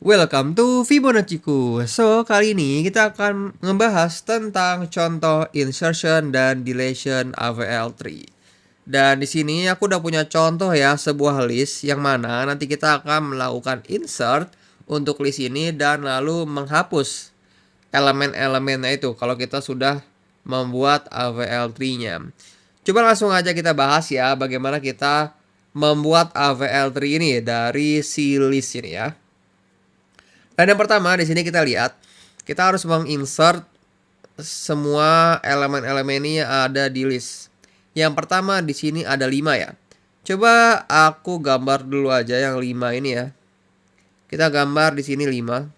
Welcome to Fibonacci-ku. So, kali ini kita akan ngebahas tentang contoh insertion dan deletion AVL3. Dan di sini aku udah punya contoh ya, sebuah list yang mana nanti kita akan melakukan insert untuk list ini dan lalu menghapus elemen-elemennya itu kalau kita sudah membuat AVL3-nya. Coba langsung aja kita bahas ya bagaimana kita membuat AVL3 ini dari si list ini ya. Dan yang pertama di sini kita lihat, kita harus menginsert semua elemen-elemen ini yang ada di list. Yang pertama di sini ada 5 ya. Coba aku gambar dulu aja yang 5 ini ya. Kita gambar di sini 5.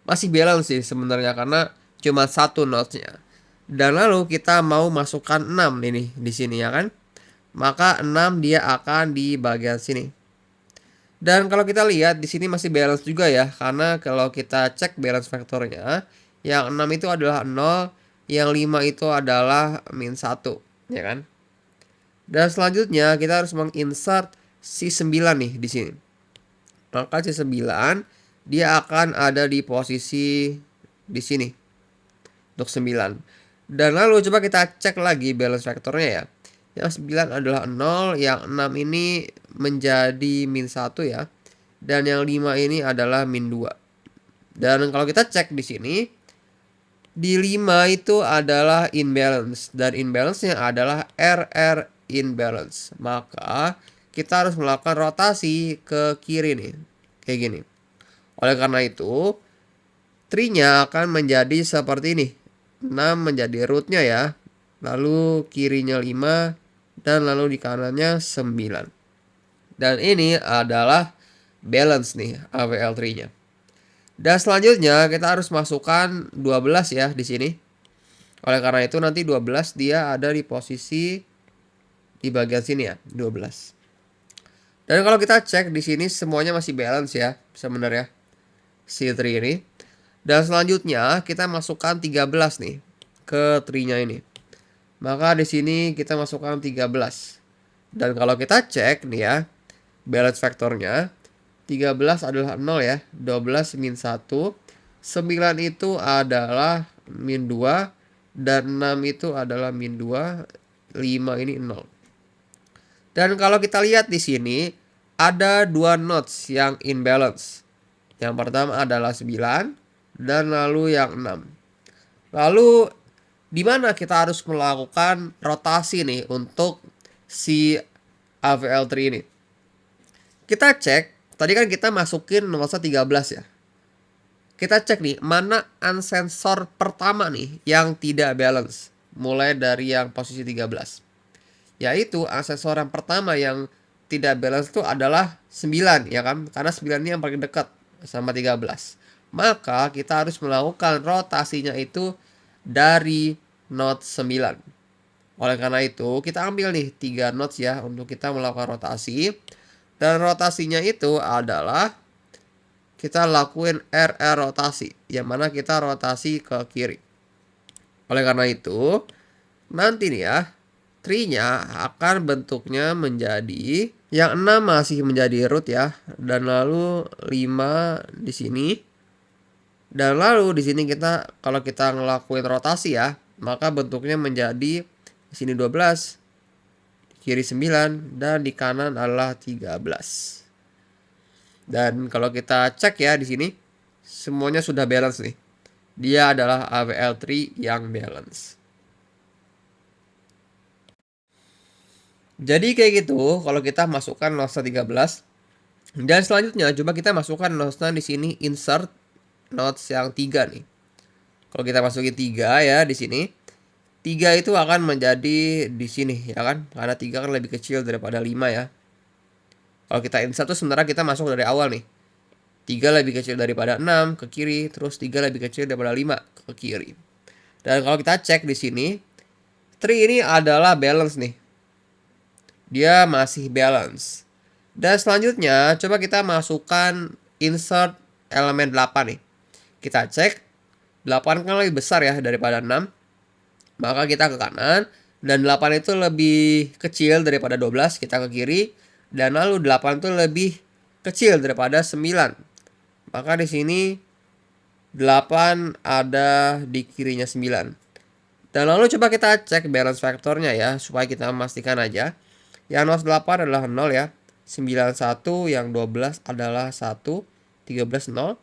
Masih balance sih sebenarnya karena cuma satu node-nya. Dan lalu kita mau masukkan 6 ini di sini ya kan. Maka 6 dia akan di bagian sini. Dan kalau kita lihat di sini masih balance juga ya, karena kalau kita cek balance vektornya, yang 6 itu adalah 0, yang 5 itu adalah min 1, ya kan? Dan selanjutnya kita harus menginsert si 9 nih di sini. Maka si 9 dia akan ada di posisi di sini untuk 9. Dan lalu coba kita cek lagi balance vektornya ya. Yang 9 adalah 0, yang 6 ini menjadi min 1 ya. Dan yang 5 ini adalah min 2. Dan kalau kita cek di sini, di 5 itu adalah imbalance. Dan imbalance-nya adalah RR imbalance. Maka kita harus melakukan rotasi ke kiri nih. Kayak gini. Oleh karena itu, tree-nya akan menjadi seperti ini. 6 menjadi root-nya ya. Lalu kirinya 5. Dan lalu di kanannya 9. Dan ini adalah balance nih AVL3-nya. Dan selanjutnya kita harus masukkan 12 ya di sini. Oleh karena itu nanti 12 dia ada di posisi di bagian sini ya, 12. Dan kalau kita cek di sini semuanya masih balance ya sebenarnya si tree ini. Dan selanjutnya kita masukkan 13 nih ke tree-nya ini. Maka di sini kita masukkan 13. Dan kalau kita cek nih ya, balance vektornya 13 adalah 0 ya, 12 min 1, 9 itu adalah min 2, dan 6 itu adalah min 2, 5 ini 0. Dan kalau kita lihat di sini, ada dua nodes yang imbalance. Yang pertama adalah 9, dan lalu yang 6. Lalu di mana kita harus melakukan rotasi nih untuk si AVL3 ini. Kita cek, tadi kan kita masukin nuansa 13 ya. Kita cek nih, mana unsensor pertama nih yang tidak balance. Mulai dari yang posisi 13. Yaitu unsensor yang pertama yang tidak balance itu adalah 9 ya kan. Karena 9 ini yang paling dekat sama 13. Maka kita harus melakukan rotasinya itu dari node 9. Oleh karena itu kita ambil nih 3 nodes ya untuk kita melakukan rotasi. Dan rotasinya itu adalah kita lakuin RR rotasi, yang mana kita rotasi ke kiri. Oleh karena itu nanti nih ya, tree-nya akan bentuknya menjadi yang 6 masih menjadi root ya, dan lalu 5 di sini. Dan lalu di sini kita kalau kita ngelakuin rotasi ya, maka bentuknya menjadi di sini 12, kiri 9, dan di kanan adalah 13. Dan kalau kita cek ya di sini semuanya sudah balance nih. Dia adalah AVL3 yang balance. Jadi kayak gitu kalau kita masukkan nodes 13. Dan selanjutnya coba kita masukkan nodes di sini insert nodes yang 3 nih. Kalau kita masukin 3 ya di sini, 3 itu akan menjadi di sini ya kan, karena 3 kan lebih kecil daripada 5 ya. Kalau kita insert tuh sebenarnya kita masuk dari awal nih. 3 lebih kecil daripada 6 ke kiri, terus 3 lebih kecil daripada 5 ke kiri. Dan kalau kita cek di sini, tree ini adalah balance nih. Dia masih balance. Dan selanjutnya coba kita masukkan insert elemen 8 nih. Kita cek 8 kan lebih besar ya daripada 6. Maka kita ke kanan. Dan 8 itu lebih kecil daripada 12. Kita ke kiri. Dan lalu 8 itu lebih kecil daripada 9. maka di sini 8 ada di kirinya 9. Dan lalu coba kita cek balance faktornya ya, supaya kita memastikan aja. Yang 08 adalah 0 ya. 91, yang 12 adalah 1, 13 0.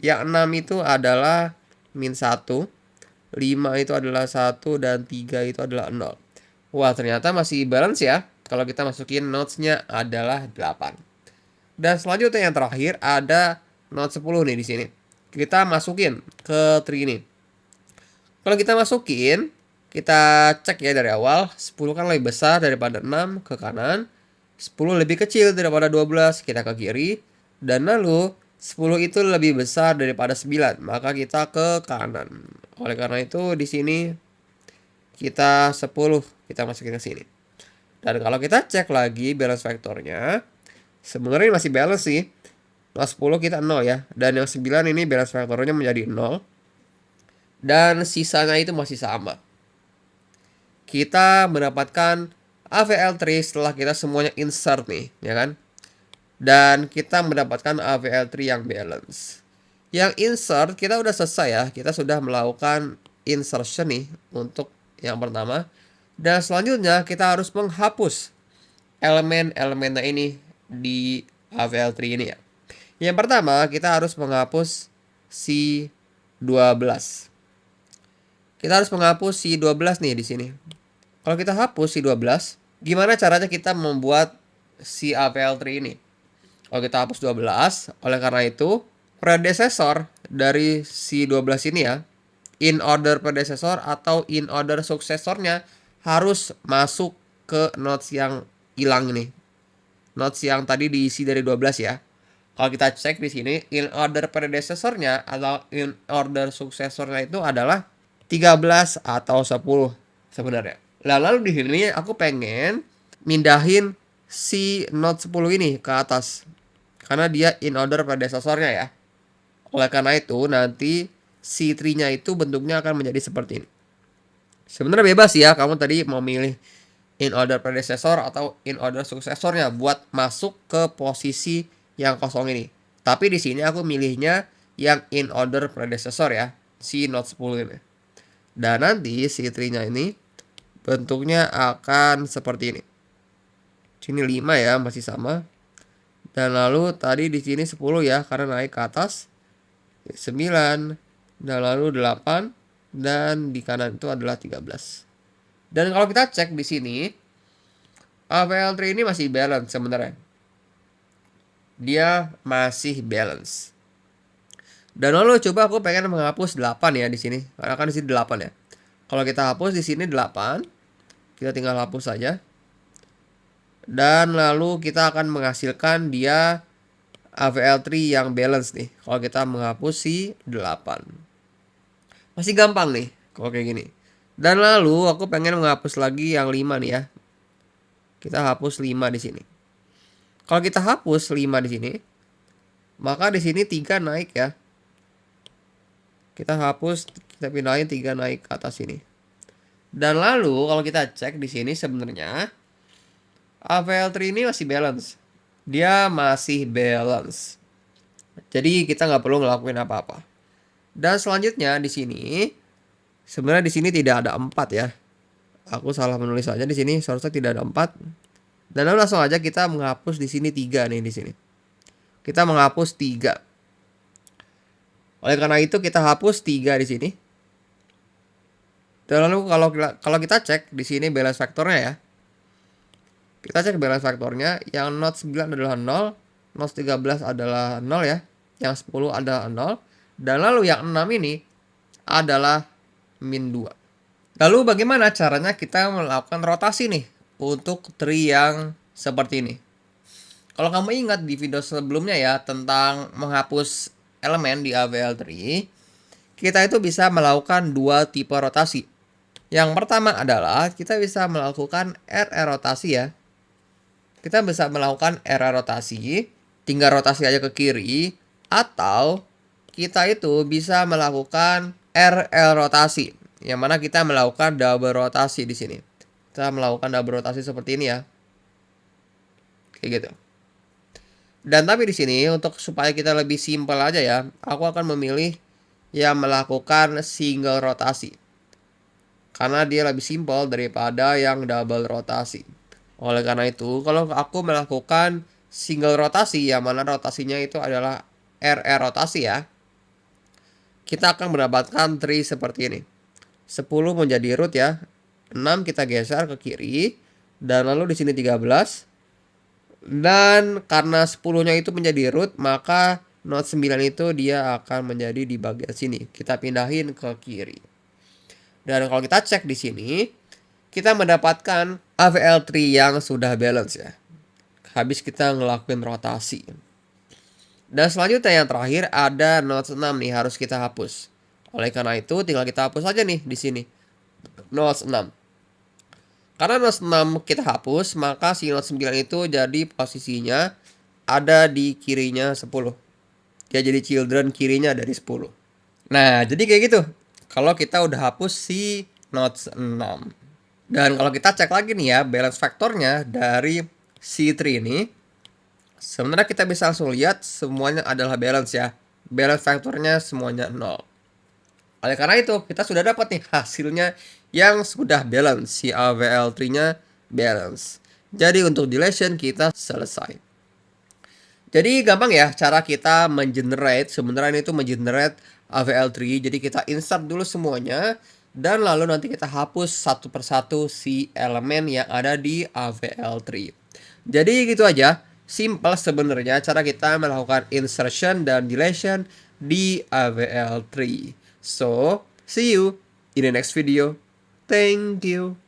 Yang 6 itu adalah min 1, 5 itu adalah 1, dan 3 itu adalah 0. Wah, ternyata masih balance ya. Kalau kita masukin notesnya adalah 8. Dan selanjutnya yang terakhir ada note 10 nih di sini. Kita masukin ke tree ini. Kalau kita masukin, kita cek ya dari awal, 10 kan lebih besar daripada 6 ke kanan, 10 lebih kecil daripada 12 kita ke kiri, dan lalu 10 itu lebih besar daripada 9, maka kita ke kanan. Oleh karena itu di sini kita 10 kita masukin ke sini. Dan kalau kita cek lagi balance vektornya, sebenarnya masih balance sih. Nah, 10 kita 0 ya, dan yang 9 ini balance vektornya menjadi 0. Dan sisanya itu masih sama. Kita mendapatkan AVL3 setelah kita semuanya insert nih, ya kan? Dan kita mendapatkan AVL3 yang balance. Yang insert kita udah selesai ya. Kita sudah melakukan insertion nih untuk yang pertama. Dan selanjutnya kita harus menghapus elemen-elemennya ini di AVL3 ini ya. Yang pertama kita harus menghapus si 12. Kita harus menghapus si 12 nih di sini. Kalau kita hapus si 12, gimana caranya kita membuat si AVL3 ini? Kalau kita hapus 12, oleh karena itu, predecessor dari si 12 ini ya, in order predecessor atau in order suksesornya harus masuk ke nodes yang hilang ini. Nodes yang tadi diisi dari 12 ya. Kalau kita cek di sini, in order predecessornya atau in order suksesornya itu adalah 13 atau 10 sebenarnya. Lalu di sini aku pengen mindahin si node 10 ini ke atas. Karena dia in order predecessornya ya. Oleh karena itu nanti si tree-nya itu bentuknya akan menjadi seperti ini. Sebenarnya bebas ya, kamu tadi mau milih in order predecessor atau in order suksesornya buat masuk ke posisi yang kosong ini. Tapi di sini aku milihnya yang in order predecessor ya, si node 10 ini. Dan nanti si tree-nya ini bentuknya akan seperti ini. Sini 5 ya, masih sama. Dan lalu tadi di sini 10 ya, karena naik ke atas. 9, dan lalu 8, dan di kanan itu adalah 13. Dan kalau kita cek di sini, AVL3 ini masih balance sebenarnya. Dia masih balance. Dan lalu coba aku pengen menghapus 8 ya di sini. Karena kan di sini 8 ya. Kalau kita hapus di sini 8, kita tinggal hapus saja. Dan lalu kita akan menghasilkan dia AVL3 yang balance nih. Kalau kita menghapus si 8. Masih gampang nih kalau kayak gini. Dan lalu aku pengen menghapus lagi yang 5 nih ya. Kita hapus 5 di sini. Kalau kita hapus 5 di sini, maka di sini 3 naik ya. Kita hapus, kita pindahin 3 naik ke atas sini. Dan lalu kalau kita cek di sini sebenarnya AVL3 ini masih balance. Dia masih balance. Jadi kita nggak perlu ngelakuin apa-apa. Dan selanjutnya di sini sebenarnya di sini tidak ada 4 ya. Aku salah menulis aja di sini, seharusnya tidak ada 4. Dan lalu langsung aja kita menghapus di sini 3 nih di sini. Kita menghapus 3. Oleh karena itu kita hapus 3 di sini. Dan lalu kalau kita cek di sini balance faktornya ya. Kita cek balance faktornya, yang node 9 adalah 0, node 13 adalah 0 ya, yang 10 adalah 0, dan lalu yang 6 ini adalah min 2. Lalu bagaimana caranya kita melakukan rotasi nih untuk tree yang seperti ini? Kalau kamu ingat di video sebelumnya ya tentang menghapus elemen di AVL3, kita itu bisa melakukan 2 tipe rotasi. Yang pertama adalah kita bisa melakukan RR rotasi ya. Kita bisa melakukan RR rotasi, tinggal rotasi aja ke kiri, atau kita itu bisa melakukan RL rotasi, yang mana kita melakukan double rotasi di sini. Kita melakukan double rotasi seperti ini ya. Kayak gitu. Dan tapi di sini untuk supaya kita lebih simpel aja ya, aku akan memilih yang melakukan single rotasi. Karena dia lebih simpel daripada yang double rotasi. Oleh karena itu, kalau aku melakukan single rotasi, yang mana rotasinya itu adalah RR rotasi ya, kita akan mendapatkan tree seperti ini. 10 menjadi root ya, 6 kita geser ke kiri, dan lalu di sini 13. Dan karena 10-nya itu menjadi root, maka node 9 itu dia akan menjadi di bagian sini. Kita pindahin ke kiri. Dan kalau kita cek di sini, kita mendapatkan AVL tree yang sudah balance ya. Habis kita ngelakuin rotasi. Dan selanjutnya yang terakhir ada node 6 nih harus kita hapus. Oleh karena itu tinggal kita hapus aja nih di sini. Node 6. Karena node 6 kita hapus, maka si node 9 itu jadi posisinya ada di kirinya 10. Dia jadi children kirinya dari 10. Nah, jadi kayak gitu. Kalau kita udah hapus si node 6. Dan kalau kita cek lagi nih ya, balance faktornya dari C3 ini, sebenarnya kita bisa langsung lihat semuanya adalah balance ya. Balance faktornya semuanya 0. Oleh karena itu, kita sudah dapat nih hasilnya yang sudah balance. Si AVL3-nya balance. Jadi untuk deletion kita selesai. Jadi gampang ya cara kita mengenerate, sebenarnya itu mengenerate AVL3. Jadi kita insert dulu semuanya dan lalu nanti kita hapus satu persatu si elemen yang ada di AVL3. Jadi gitu aja, simple sebenarnya cara kita melakukan insertion dan deletion di AVL3. So, see you in the next video. Thank you.